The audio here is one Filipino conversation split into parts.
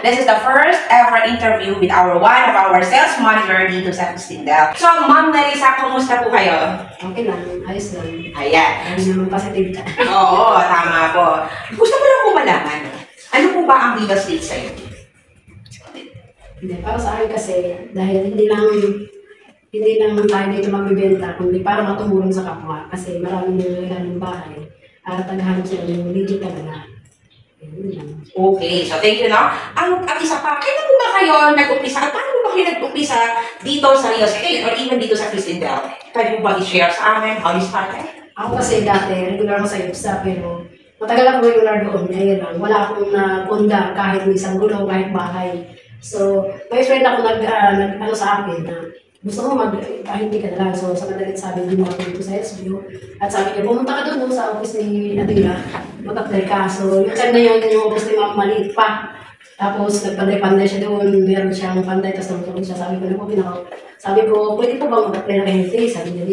This is the first ever interview with one of our sales manager dito sa Cristindel. So, Ma'am Narisa, kumusta po kayo? Okay lang, ayos lang. Ayan. Ayos naman positive ka. Oo, tama po. Gusto ko lang po malaman, ano po ba ang Viva State sa'yo? Hindi, para sa akin kasi, dahil hindi lang tayo dito magbibenta, kundi para matumulong sa kapwa. Kasi maraming nangyayaran ng bahay. At naghahanap sila ng legit talaga. Okay, so thank you, no? At isa pa, kailan po ba kayo nag-umpisa? At paano po ba kayo nag-umpisa dito sa real estate or even dito sa Cristindel? Pwede mo ba i-share sa amin how you started? Ako kasi dati, regular ko sa IPSA, pero matagal ako regular doon. Ngayon lang, wala akong napunda kahit isang gulong, kahit bahay. So, may friend ako nag-ano sa akin na gusto mo kahit hindi ka na lang. So, sa madalit sabi, hindi mo ako dito sa SBO. At sabi niya, pumunta ka doon sa office ni Adela. Mag-apply ka. So, yung time na yun, yung office ni Ma'am maliit pa. Tapos, nagpanday-panday siya doon. Meron siyang panday, tapos nagtulong siya. Sabi ko, sabi ko, pwede po ba mag-apply na kayo? Sabi niya,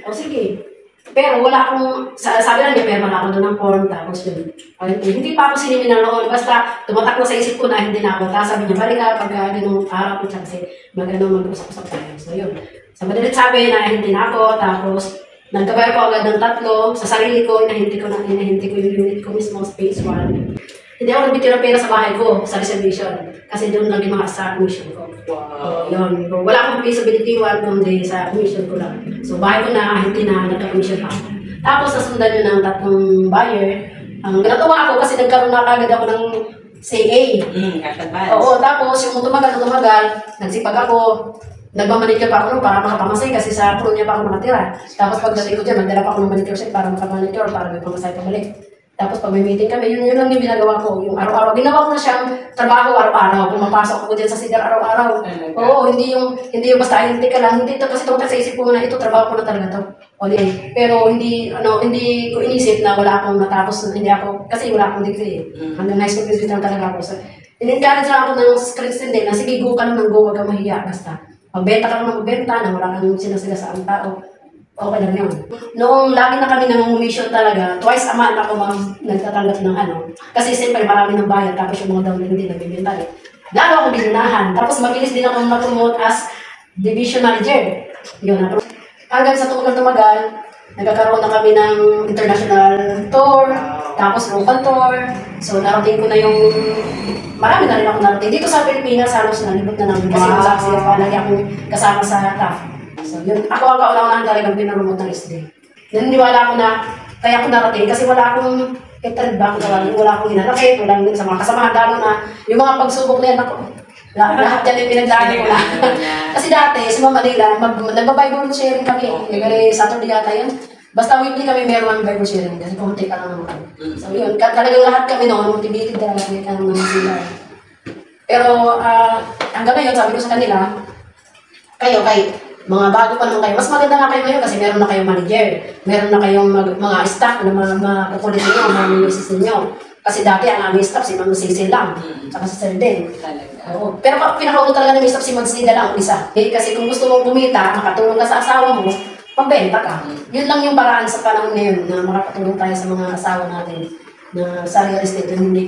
o sige. Pero wala akong, sabi lang niya, pero wala ako doon ng form. Tapos yun, hindi pa ako sinimin noon. Basta tumatak na sa isip ko na hindi na ako. Tapos sabi niya, balik ka pag ganung araw ko siya kasi mag-usap-usap tayo. So yun, sa madalit sabi na hindi na ako. Tapos nagkabayar ko agad ng 3 sa sarili ko. Inahinti ko yung unit ko mismo sa phase 1. Hindi ako nagbitira pera sa bahay ko, sa reservation. Kasi doon lang yung mga sa commission ko. Wow. Yun. Wala akong feasibility one kundi sa commission ko lang. So bahay ko na, hindi na, nagka-commission pa. Tapos nasundan yun ng 3 buyer. Natuwa ako kasi nagkaroon na kagad ako ng CA. Oo, tapos yung tumagal, nagsipag ako. Nagmamanicure pa ako para makapamasay kasi sa pro niya pa ako nakatira. Tapos pagdating ko dyan, magdala pa ako ng manicure set para makamanicure, para may pamasay pabalik. Tapos pag may meeting kami, yun lang yung ginagawa ko. Yung araw-araw, ginawa ko na siyang trabaho araw-araw. Pumapasok ako dyan sa CDR araw-araw. Oo, hindi yung basta hindi ka lang. Hindi ito kasi tumatak sa isip ko na ito, trabaho ko na talaga to. Pero hindi ko inisip na wala akong natapos, kasi wala akong degree. Hanggang high school degree lang talaga ako. So, in-encourage lang ako ng Cristindel na sige, go ka lang ng go, huwag kang mahiya. Basta, magbenta ka lang ng magbenta, na wala kang sinasila sa ang tao. Okay lang yun. Noong lagi na kami nang-mission talaga, twice a month ako nagtatanggap ng Kasi siyempre marami ng bayad, tapos yung mga daw na hindi nagbibenta eh. Lalo ako binunahan. Tapos mabilis din ako na-promote as division manager. Yun na. Hanggang sa tumagal, nagkakaroon na kami ng international tour, tapos local tour. So narating ko na yung marami na rin ako narating. Dito sa Pilipinas, halos nalibot na namin. Kasi masaksi ako, lagi akong kasama sa TAF. So, yun. Ako ang kauna-unahan talagang pinapromote ng SD. Naniniwala ako na kaya ako narating kasi wala akong hatred back, wala akong inanakit, wala sa mga kasamahan, lalo na yung mga pagsubok na yan ako. Lahat yan yung pinagdaan ko na. Kasi dati, sa mga Manila, nagba-Bible sharing kami. Saturday yata yun. Basta weekly kami meron ng Bible sharing kasi pumunti ka lang naman. So yun, talagang lahat kami noon, motivated talaga kami ka naman sila. Pero hanggang ngayon, sabi ko sa kanila, kayo, mga bago pa naman kayo. Mas maganda nga kayo ngayon kasi meron na kayong manager. Meron na kayong mga staff na mga kukulit ninyo, mga ministers ninyo. Kasi dati ang aming staff, si Ma'am Cecil lang. Tsaka si Sir Den. Oo. Pero pinakauna talaga ng staff si Ma'am Cecil lang, isa. Kasi kung gusto mong kumita, makatulong ka sa asawa mo, pambenta ka. Yun lang yung paraan sa panahon ngayon na makakatulong tayo sa mga asawa natin na sa real estate. Hindi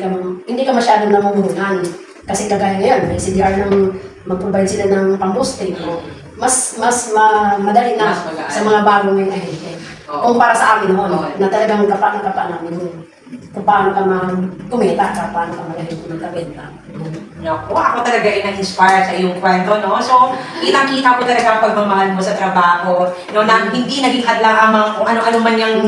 ka masyadong namumuhunan. Kasi kagaya ngayon, may CDR nang mag-provide sila ng pang-boosting. Mas madali na sa mga bagong ngayon ahente. Kumpara sa amin noon, na talagang kapa namin kung paano ka kumita, paano ka magkabenta. Naku, ako talaga ay na-inspire sa iyong kwento, no? So, kitang-kita ko talaga ang pagmamahal mo sa trabaho, no? Na hindi naging hadlang kung ano-ano man yung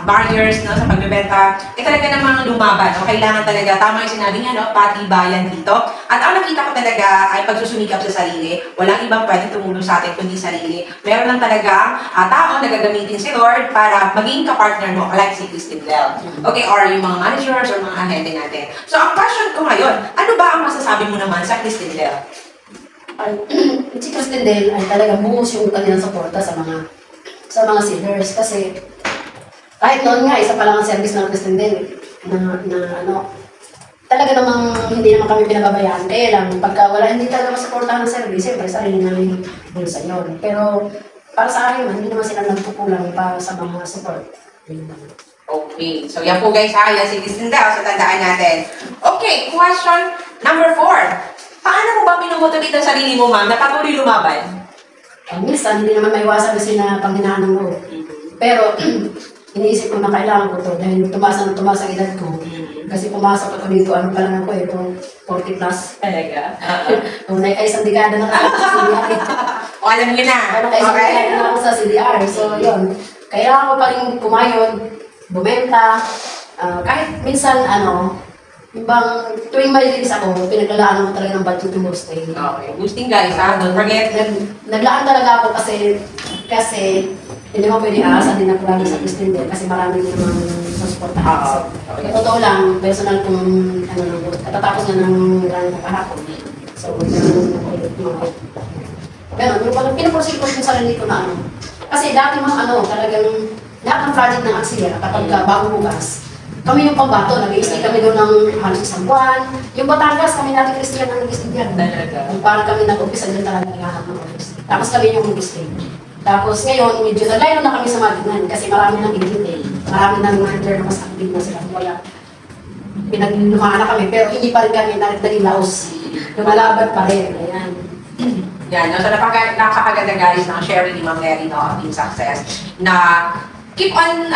barriers, no? Sa pagbebenta. Talaga namang lumaban, no? Kailangan talaga, tama yung sinabi niya, no? Patibayan dito. At ang nakita ko talaga ay pagsusumikap sa sarili. Walang ibang pwedeng tumulong sa atin kundi sarili. Meron lang talaga tao na gagamitin si Lord para maging kapartner mo, like si Cristindel. Okay, or yung mga managers or mga ahente natin. So, ang question ko ngayon, ano ba ang masasabi mo naman sa Cristindel? Si Cristindel ay talagang buhos yung kanilang suporta sa mga sellers. Kasi kahit noon nga, isa pa lang ang service ng Cristindel talaga namang hindi naman kami pinababayaan. Kaya lang, pagka hindi talaga masuportahan ng service, siyempre sarili namin bulsa yun. Pero para sa akin, hindi naman sila nagpukulang para sa mga support. Okay. Okay. So yan po guys ha, yan si Cristinda. So tandaan natin. Okay, question number 4. Paano mo ba minumotivate ang sarili mo, ma'am, na patuloy lumaban? Minsan, hindi naman maiwasan kasi na panghinaan ng loob. Pero, iniisip ko na kailangan ko to dahil tumaas ang edad ko. Kasi pumasok ako dito, ano pa lang ako ito, 40 plus. Talaga? Kung isang dekada na ako sa CDR. O, alam niyo na. Isang dekada na ako sa CDR. So, yun. Kailangan ko pa rin kumayod, bumenta. Kahit minsan, ibang tuwing malilis ako, pinaglalaan ko talaga ng budget to boosting. Okay. Boosting guys ha, don't forget. Naglaan talaga ako kasi hindi mo pwede aasan din ako lagi sa Cristinda kasi marami din naman susuportahan. Okay. Totoo lang, personal kong katatapos nga ng run na kahapon. So, ganun ako ulit mga ganun, pinaprosin ko yung sarili ko na Kasi dati mga talagang lahat ng project ng Axia kapag bago bukas, kami yung pambato, nag-i-stay kami doon ng halos isang buwan. Yung Batangas, kami natin Christian ang nag-i-stay dyan. Parang kami nag-umpisa dyan talaga naghahanap ng office. Tapos kami yung nag-i-stay. Tapos ngayon, medyo naglayo na kami sa Madinan kasi marami nang ingit Marami nang manager na mas active na sila. Kaya pinaglumaan na kami, pero hindi pa rin kami naging laos. Lumalaban pa rin. Ayan. Yan, so napakaganda guys ng sharing ni Ma'am Mary, no, Team Success, na keep on,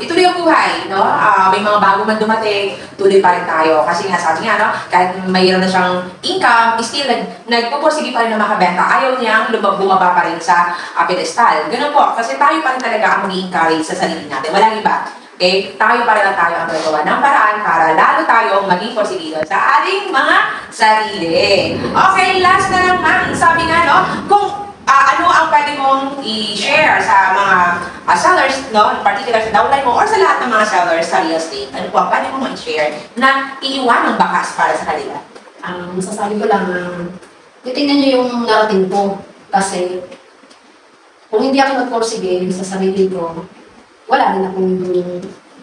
ituloy ang buhay, no? May mga bago man dumating, tuloy pa rin tayo. Kasi nga, sabi nga, no, kahit mayroon na siyang income, still, nagpupursige pa rin na makabenta. Ayaw niyang bumaba pa rin sa pedestal. Ganun po, kasi tayo pa rin talaga ang mag-i-encourage sa sarili natin. Walang iba. Okay? Tayo pa rin tayo ang gagawa ng paraan para lalo tayong maging porsigido sa ating mga sarili. Okay, last na lang, ma'am. Sabi nga, no, kung ano ang pwede mong i-share sa mga sellers, no, in particular sa downline mo or sa lahat ng mga sellers sa real estate? Ano po ang pwede mong i-share na iiwan ng bakas para sa kanila? Masasabi ko lang, titingnan nyo yung narating ko. Kasi, kung hindi ako nagporsige sa sarili ko, wala rin akong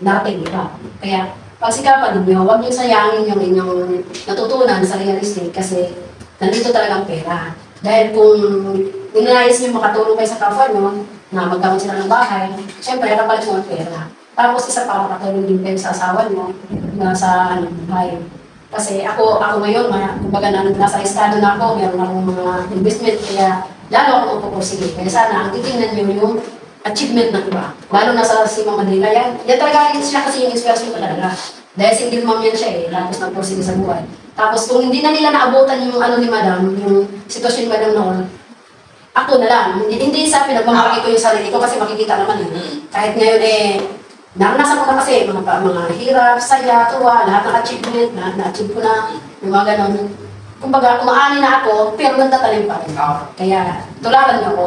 narating iba. Kaya, pagsikapan ninyo, huwag nyo sayangin yung inyong natutunan sa real estate kasi nandito talagang pera. Dahil kung ninayos nyo makatulong kayo sa kapwa nyo, na magkawin sila ng bahay, syempre, nakapalit mo ang pera. Tapos isa pa, makatulong din kayo sa asawa nyo, na sa bahay. Kasi ako ngayon, kumbaga nasa estado na ako, meron akong mga investment, kaya lalo ako magpupursige. Kaya sana, ang titingnan nyo yung achievement ng iba. Lalo na sa si Mama Manila, yan talaga siya kasi yung inspiration ko talaga. Dahil single mom yan siya tapos nagpursige sa buhay. Tapos kung hindi na nila naabutan yung ni Madam, yung sitwasyon ni Madam noon, ako na lang. Hindi sa pinagmamaki ko yung sarili ko kasi makikita naman Kahit ngayon naranasan ko na kasi mga hirap, saya, tuwa, lahat ng achievement, na-achieve ko na, yung mga ganon. Kumbaga, kumaani na ako, pero nagtatalim pa rin. Kaya, tularan niyo ako.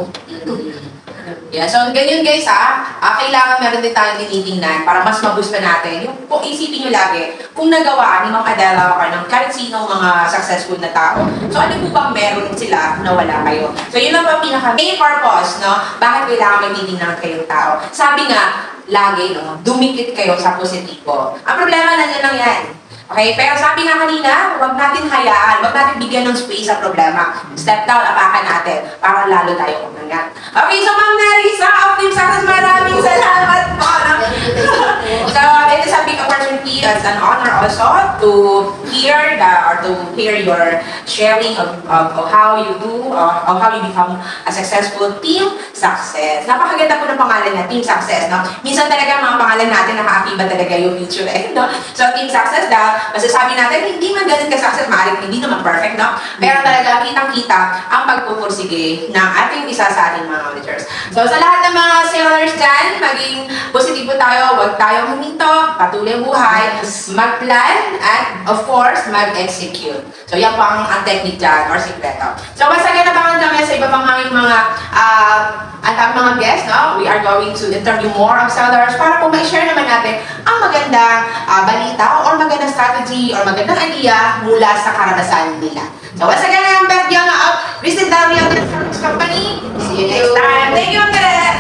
Yeah, so ganyan guys kailangan meron din tayong tinitingnan para mas magusto natin. Yung kung isipin nyo lagi, kung nagawa ni Ma'am Adela or ng kahit sinong mga successful na tao, so ano po bang meron sila na wala kayo? So yun lang po pinaka main purpose, no? Bakit kailangan may titingnan kayong tao? Sabi nga, lagi, no, dumikit kayo sa positibo. Ang problema na lang yan. Okay, pero sabi nga kanina, huwag natin hayaan, huwag natin bigyan ng space sa problema. Step down, apakan natin, para lalo tayo umangat. Okay, so Ma'am Nerissa of Team Success, maraming salamat po. So, it is a big opportunity, it's an honor also to hear your sharing of how you do, of how you become a successful Team Success. Napakaganda po ng pangalan na Team Success, no? Minsan talaga mga pangalan natin nakaakiba talaga yung future, no? So, Team Success masasabi natin, hindi man ganun ka-success, maaaring hindi naman perfect, no? Pero talaga, kitang-kita ang pagpupursige ng ating isa sa ating mga managers. So, sa lahat ng mga sellers dyan, maging positibo tayo, huwag tayong huminto, patuloy ang buhay, mag-plan, at of course, mag-execute. So, yan po ang technique dyan, or sikreto. So, basta ganabangan kami sa iba pang aming mga mga guests, no? We are going to interview more of sellers para po ma-share naman natin ang magandang balita or magandang strategy or magandang idea mula sa karanasan nila. So once again, I'm Beth Young of Cristinda Realty Company. See you next time. Thank you, Ma'am.